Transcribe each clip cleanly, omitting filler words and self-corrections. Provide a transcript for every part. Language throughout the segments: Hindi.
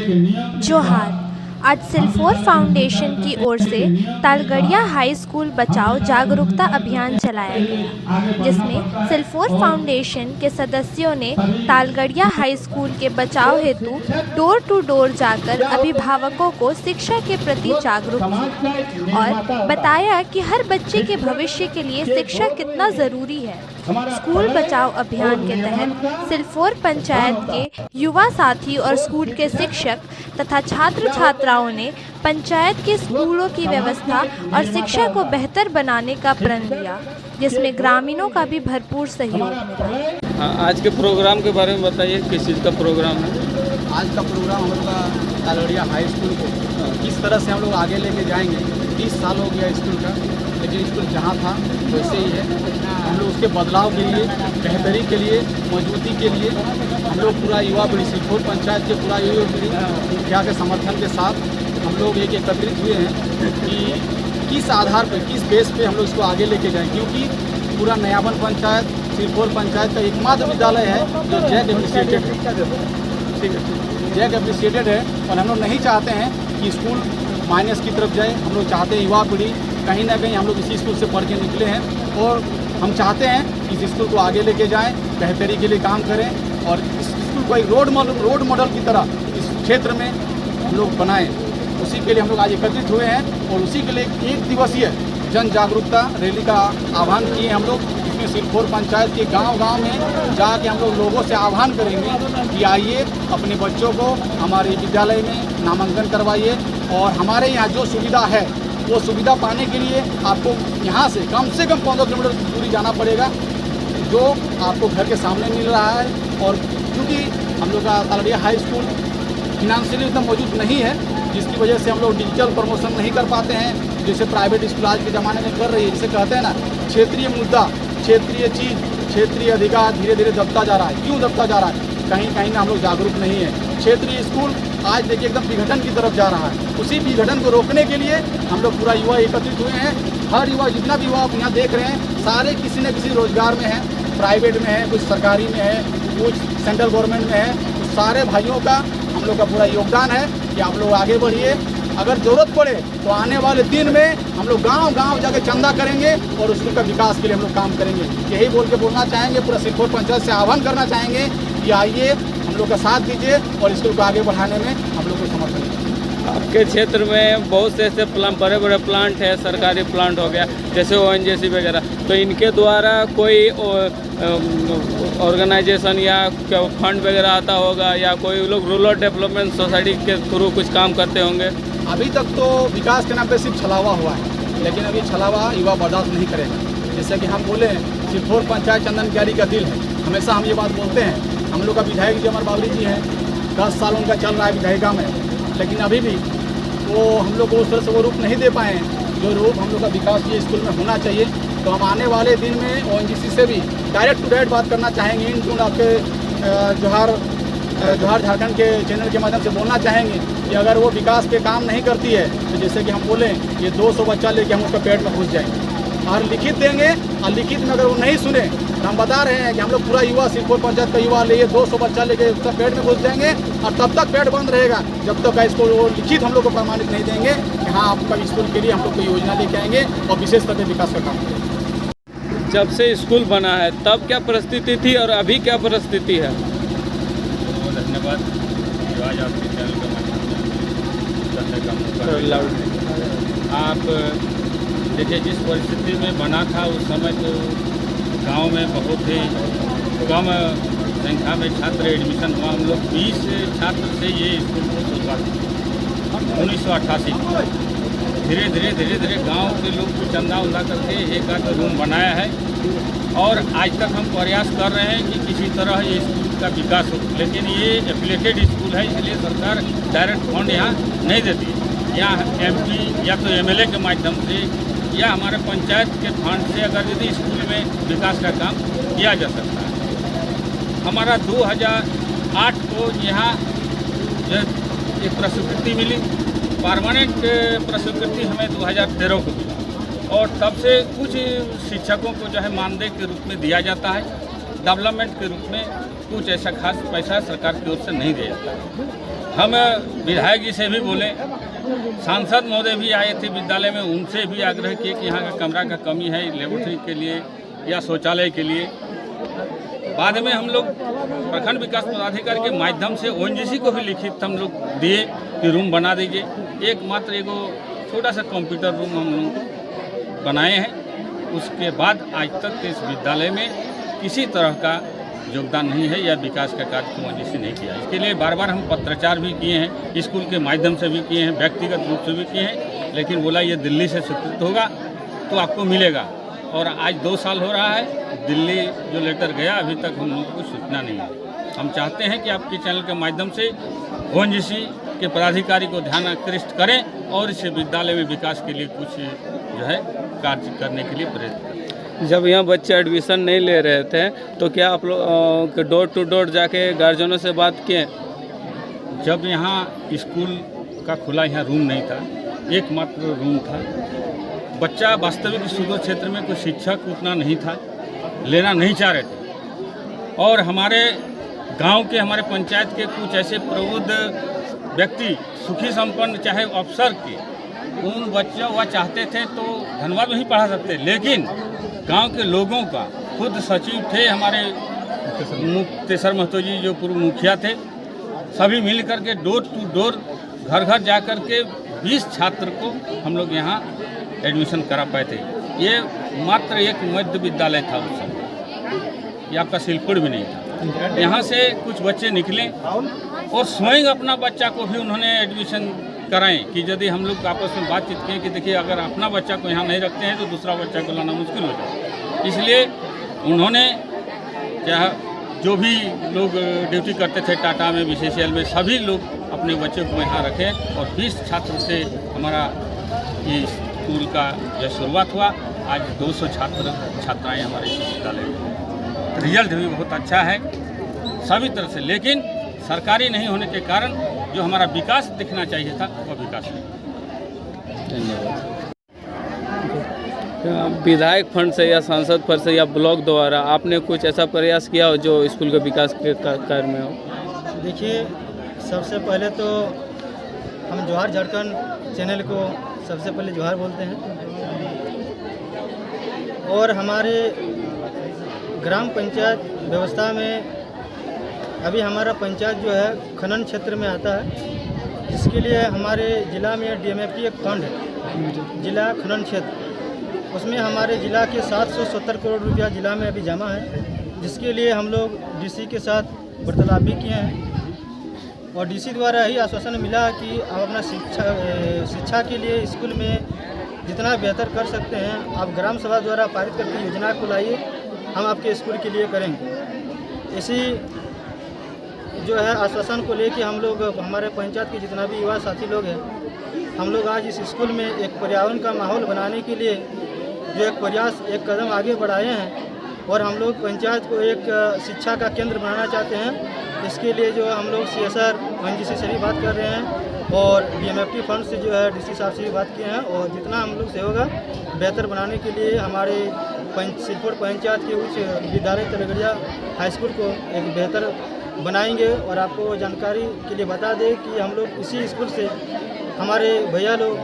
जोहार। आज सिलफोर फाउंडेशन की ओर से तालगढ़िया हाई स्कूल बचाओ जागरूकता अभियान चलाया गया, जिसमें सिलफोर फाउंडेशन के सदस्यों ने तालगढ़िया हाई स्कूल के बचाव हेतु डोर टू डोर जाकर अभिभावकों को शिक्षा के प्रति जागरूक किया और बताया कि हर बच्चे के भविष्य के लिए शिक्षा कितना ज़रूरी है। स्कूल बचाओ अभियान के तहत सिलफोर पंचायत के युवा साथी और स्कूल के शिक्षक तथा छात्र छात्राओं ने पंचायत के स्कूलों की व्यवस्था और शिक्षा को बेहतर बनाने का प्रण लिया, जिसमें ग्रामीणों का भी भरपूर सहयोग मिला। आज के प्रोग्राम के बारे में बताइए, किस चीज़ का प्रोग्राम है? आज का प्रोग्राम हम लोग का तालगढ़िया हाई स्कूल को किस तरह से हम लोग आगे लेके जाएंगे। 30 साल हो गया स्कूल का, लेकिन स्कूल जहाँ था वैसे ही है। हम लोग उसके बदलाव के लिए, बेहतरी के लिए, मजबूती के लिए हम लोग पूरा युवा पीढ़ी सिलफोर पंचायत के पूरा युवा पीढ़ी मुखिया के समर्थन के साथ हम लोग एक एकत्रित हुए हैं कि किस आधार पर, किस बेस पे हम लोग इसको आगे लेके जाएं, क्योंकि पूरा नयाबन पंचायत सिलफोर पंचायत का एकमात्र विद्यालय है जो जैक एप्रिसिएटेड है। ठीक है, जैक एप्रिसिएटेड है और हम लोग नहीं चाहते हैं कि स्कूल माइनस की तरफ जाए। हम लोग चाहते हैं युवा पीढ़ी कहीं ना कहीं हम लोग इसी स्कूल से पढ़ के निकले हैं और हम चाहते हैं कि इस स्कूल को आगे लेके जाएं, बेहतरी के लिए काम करें और इस स्कूल को एक रोड मॉडल की तरह इस क्षेत्र में हम लोग बनाएं। उसी के लिए हम लोग आज एकत्रित हुए हैं और उसी के लिए एक दिवसीय जन जागरूकता रैली का आह्वान किए हम लोग। इसमें सिलफोर पंचायत के गांव-गांव में जाके हम लोग लोगों से आह्वान करेंगे कि आइए अपने बच्चों को हमारे विद्यालय में नामांकन करवाइए और हमारे यहाँ जो सुविधा है वो सुविधा पाने के लिए आपको यहाँ से कम 15 किलोमीटर दूरी जाना पड़ेगा, जो आपको घर के सामने मिल रहा है। और क्योंकि हम लोग का तालगढ़िया हाई स्कूल फिनंशियली उतना मौजूद नहीं है, जिसकी वजह से हम लोग डिजिटल प्रमोशन नहीं कर पाते हैं, जैसे प्राइवेट स्कूल आज के ज़माने में कर रही है। जिसे कहते हैं ना, क्षेत्रीय मुद्दा, क्षेत्रीय चीज़, क्षेत्रीय अधिकार धीरे धीरे दबता जा रहा है। क्यों दबता जा रहा है? कहीं ना हम लोग जागरूक नहीं है। क्षेत्रीय स्कूल आज देखिए एकदम विघटन की तरफ जा रहा है। उसी विघटन को रोकने के लिए हम लोग पूरा युवा एकत्रित हुए हैं। हर युवा, जितना भी युवा आप यहाँ देख रहे हैं, सारे किसी न किसी रोजगार में है, प्राइवेट में है, कुछ सरकारी में है, कुछ सेंट्रल गवर्नमेंट में है। तो सारे भाइयों का हम लोग का पूरा योगदान है कि आप लोग आगे बढ़िए। अगर ज़रूरत पड़े तो आने वाले दिन में हम लोग गांव-गांव जाके चंदा करेंगे और स्कूल का विकास के लिए हम लोग काम करेंगे। यही बोल के बोलना चाहेंगे, पूरा सिलफोर पंचायत से आह्वान करना चाहेंगे कि आइए हम लोग का साथ दीजिए और स्कूल को आगे बढ़ाने में हम लोग को समर्थन दीजिए। आपके क्षेत्र में बहुत से ऐसे बड़े बड़े प्लांट है, सरकारी प्लांट हो गया जैसे ONGC वगैरह, तो इनके द्वारा कोई ऑर्गेनाइजेशन या फंड वगैरह आता होगा या कोई लोग रूरल डेवलपमेंट सोसाइटी के थ्रू कुछ काम करते होंगे? अभी तक तो विकास के नाम पे सिर्फ छलावा हुआ है, लेकिन अभी छलावा युवा बर्दाश्त नहीं करेगा। जैसे कि हम बोले, सिलफोर पंचायत चंदन क्यारी का दिल है। हमेशा हम ये बात बोलते हैं। हम लोग का विधायक जी अमर बावली जी हैं, 10 साल उनका चल रहा है विधायिका में, लेकिन अभी भी वो हम लोग को उस तरह से वो रूप नहीं दे पाए हैं जो रूप हम लोग का विकास ये स्कूल में होना चाहिए। तो हम आने वाले दिन में ONGC से भी डायरेक्ट टू डायरेक्ट बात करना चाहेंगे। इन टून आपके जोहार झारखंड के चैनल के माध्यम से बोलना चाहेंगे कि अगर वो विकास पे काम नहीं करती है तो जैसे कि हम बोलें, ये 200 बच्चा लेके हम उसका पेट में घुस जाएंगे और लिखित देंगे। और लिखित में अगर वो नहीं सुने तो हम बता रहे हैं कि हम लोग पूरा युवा सिलफोर पंचायत का युवा ले 200 बच्चा लेके उसका पेट में घुस जाएंगे और तब तक पेट बंद रहेगा जब तक इसको वो लिखित हम लोग को प्रमाणित नहीं देंगे कि हाँ, आपका स्कूल के लिए हम लोग कोई योजना लेके आएंगे और विशेष तौर पर विकास का काम करेंगे। जब से स्कूल बना है तब क्या परिस्थिति थी और अभी क्या परिस्थिति है? धन्यवाद। आज आपके चैनल का आप देखिए, जिस परिस्थिति में बना था उस समय तो गांव में बहुत ही कम संख्या में छात्र एडमिशन हुआ। हम लोग 20 छात्र से ये स्कूल को शुरुआत 1988। धीरे धीरे गांव के लोग को चंदा उंदा करके एक आध रूम बनाया है और आज तक हम प्रयास कर रहे हैं कि किसी तरह ये स्कूल का विकास हो। लेकिन ये एफिलिएटेड स्कूल है, इसलिए सरकार डायरेक्ट फंड यहाँ नहीं देती है। यहाँ MP या तो MLA के माध्यम से या हमारे पंचायत के फंड से अगर यदि स्कूल में विकास का काम किया जा सकता है। हमारा 2008 को यहाँ एक प्रस्वीकृति मिली, परमानेंट प्रस्वीकृति हमें 2013 को मिला और तब से कुछ शिक्षकों को जो है मानदेय के रूप में दिया जाता है, डेवलपमेंट के रूप में कुछ ऐसा खास पैसा सरकार की ओर से नहीं दिया जाता है। हम विधायक जी से भी बोले, सांसद महोदय भी आए थे विद्यालय में, उनसे भी आग्रह किए कि यहाँ का कमरा का कमी है लेबोरेटरी के लिए या शौचालय के लिए। बाद में हम लोग प्रखंड विकास पदाधिकारी के माध्यम से ONGC को भी लिखित हम लोग दिए कि रूम बना दीजिए। एकमात्र एगो छोटा सा कंप्यूटर रूम हम लोग बनाए हैं। उसके बाद आज तक इस विद्यालय में किसी तरह का योगदान नहीं है या विकास का कार्य ONGC नहीं किया। इसके लिए बार बार हम पत्राचार भी किए हैं, स्कूल के माध्यम से भी किए हैं, व्यक्तिगत रूप से भी किए हैं, लेकिन बोला ये दिल्ली से स्वीकृत होगा तो आपको मिलेगा। और आज 2 साल हो रहा है, दिल्ली जो लेटर गया अभी तक हम लोग को सूचना नहीं है। हम चाहते हैं कि आपके चैनल के माध्यम से ONGC के पदाधिकारी को ध्यान आकृष्ट करें और इस विद्यालय में विकास के लिए कुछ जो है कार्य करने के लिए प्रेरित करें। जब यहाँ बच्चे एडमिशन नहीं ले रहे थे तो क्या आप लोग डोर टू डोर जाके गार्जियनों से बात किए? जब यहाँ स्कूल का खुला यहाँ रूम नहीं था, एकमात्र रूम था, बच्चा वास्तविक सुदूर क्षेत्र में कोई शिक्षक उतना नहीं था, लेना नहीं चाह रहे थे। और हमारे गांव के, हमारे पंचायत के कुछ ऐसे प्रबुद्ध व्यक्ति, सुखी संपन्न चाहे अफसर के, उन बच्चों वह चाहते थे तो धनबाद में ही पढ़ा सकते, लेकिन गांव के लोगों का, खुद सचिव थे हमारे मुक्तेश्वर महतो जी जो पूर्व मुखिया थे, सभी मिल करके डोर टू डोर घर घर जा कर के 20 छात्र को हम लोग यहाँ एडमिशन करा पाए थे। ये मात्र एक मध्य विद्यालय था उस समय, ये आपका शिलपुर भी नहीं था। यहाँ से कुछ बच्चे निकले और स्वयं अपना बच्चा को भी उन्होंने एडमिशन कराएं कि यदि हम लोग आपस में बातचीत किए कि देखिए अगर अपना बच्चा को यहाँ नहीं रखते हैं तो दूसरा बच्चा को लाना मुश्किल हो जाए। इसलिए उन्होंने चाहे जो भी लोग ड्यूटी करते थे टाटा में, BCCL में, सभी लोग अपने बच्चे को यहाँ रखें और 20 छात्र से हमारा ये स्कूल का जो शुरुआत हुआ। आज 200 छात्राएँ हमारे इस विद्यालय में, रिजल्ट भी बहुत अच्छा है सभी तरह से, लेकिन सरकारी नहीं होने के कारण जो हमारा विकास दिखना चाहिए था वो विकास नहीं। धन्यवाद। विधायक फंड से या सांसद फंड से या ब्लॉक द्वारा आपने कुछ ऐसा प्रयास किया हो जो स्कूल के विकास के कार्य में हो? देखिए, सबसे पहले तो हम जोहार झारखंड चैनल को सबसे पहले जोहार बोलते हैं। और हमारे ग्राम पंचायत व्यवस्था में अभी हमारा पंचायत जो है खनन क्षेत्र में आता है, जिसके लिए हमारे ज़िला में DMFT एक फंड है, जिला खनन क्षेत्र, उसमें हमारे ज़िला के 770 करोड़ रुपया ज़िला में अभी जमा है, जिसके लिए हम लोग DC के साथ वार्तालाप भी किए हैं। और DC द्वारा यही आश्वासन मिला कि आप अपना शिक्षा के लिए स्कूल में जितना बेहतर कर सकते हैं आप ग्राम सभा द्वारा पारित करके योजना को लाइए, हम आपके स्कूल के लिए करेंगे। इसी जो है आश्वासन को लेके हम लोग, हमारे पंचायत के जितना भी युवा साथी लोग हैं, हम लोग आज इस स्कूल में एक पर्यावरण का माहौल बनाने के लिए जो एक प्रयास, एक कदम आगे बढ़ाए हैं। और हम लोग पंचायत को एक शिक्षा का केंद्र बनाना चाहते हैं। इसके लिए जो हम लोग CSR ONGC से भी बात कर रहे हैं और DMFT फंड से जो है DC साहब से भी बात किए हैं। और जितना हम लोग से होगा बेहतर बनाने के लिए हमारे शिलपुर पंचायत के उच्च विद्यालय तलगड़िया हाई स्कूल को एक बेहतर बनाएंगे। और आपको जानकारी के लिए बता दें कि हम लोग इसी स्कूल से हमारे भैया लोग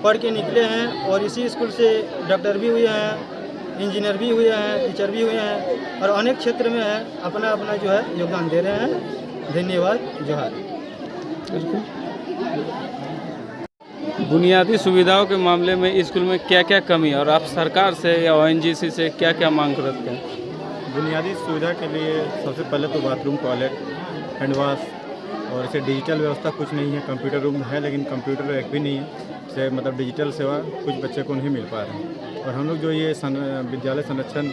पढ़ के निकले हैं और इसी स्कूल से डॉक्टर भी हुए हैं, इंजीनियर भी हुए हैं, टीचर भी हुए हैं और अनेक क्षेत्र में हैं, अपना अपना जो है योगदान दे रहे हैं। धन्यवाद। जोहार। बुनियादी सुविधाओं के मामले में स्कूल में क्या क्या कमी है और आप सरकार से या ONGC से क्या क्या मांग करते हैं? बुनियादी सुविधा के लिए सबसे पहले तो बाथरूम, टॉयलेट, हैंड वॉश और इसे डिजिटल व्यवस्था कुछ नहीं है। कंप्यूटर रूम है लेकिन कंप्यूटर एक भी नहीं है, से मतलब डिजिटल सेवा कुछ बच्चे को नहीं मिल पा रहे हैं। और हम लोग जो ये विद्यालय संरक्षण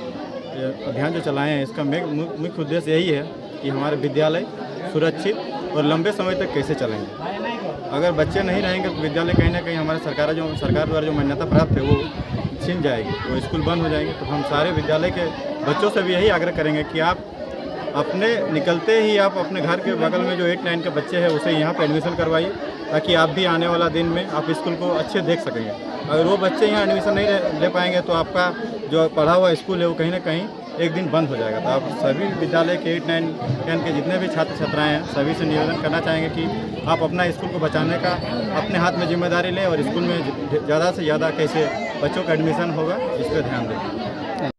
अभियान जो चलाए हैं, इसका मुख्य उद्देश्य यही है कि हमारे विद्यालय सुरक्षित और लंबे समय तक कैसे चलेंगे। अगर बच्चे नहीं रहेंगे तो विद्यालय कहीं ना कहीं हमारे सरकार द्वारा जो मान्यता प्राप्त है वो छिन जाएगी, वो स्कूल बंद हो जाएंगे। तो हम सारे विद्यालय के बच्चों से भी यही आग्रह करेंगे कि आप अपने निकलते ही आप अपने घर के बगल में जो 8-9 के बच्चे हैं उसे यहाँ पर एडमिशन करवाइए, ताकि आप भी आने वाला दिन में आप स्कूल को अच्छे देख सकेंगे। अगर वो बच्चे यहाँ एडमिशन नहीं ले पाएंगे तो आपका जो पढ़ा हुआ स्कूल है वो कहीं ना कहीं एक दिन बंद हो जाएगा। तो आप सभी विद्यालय के 8, 9, 10 के जितने भी छात्र छात्राएँ हैं सभी से निवेदन करना चाहेंगे कि आप अपना स्कूल को बचाने का अपने हाथ में जिम्मेदारी लें और स्कूल में ज़्यादा से ज़्यादा कैसे बच्चों का एडमिशन होगा इस पर ध्यान दें।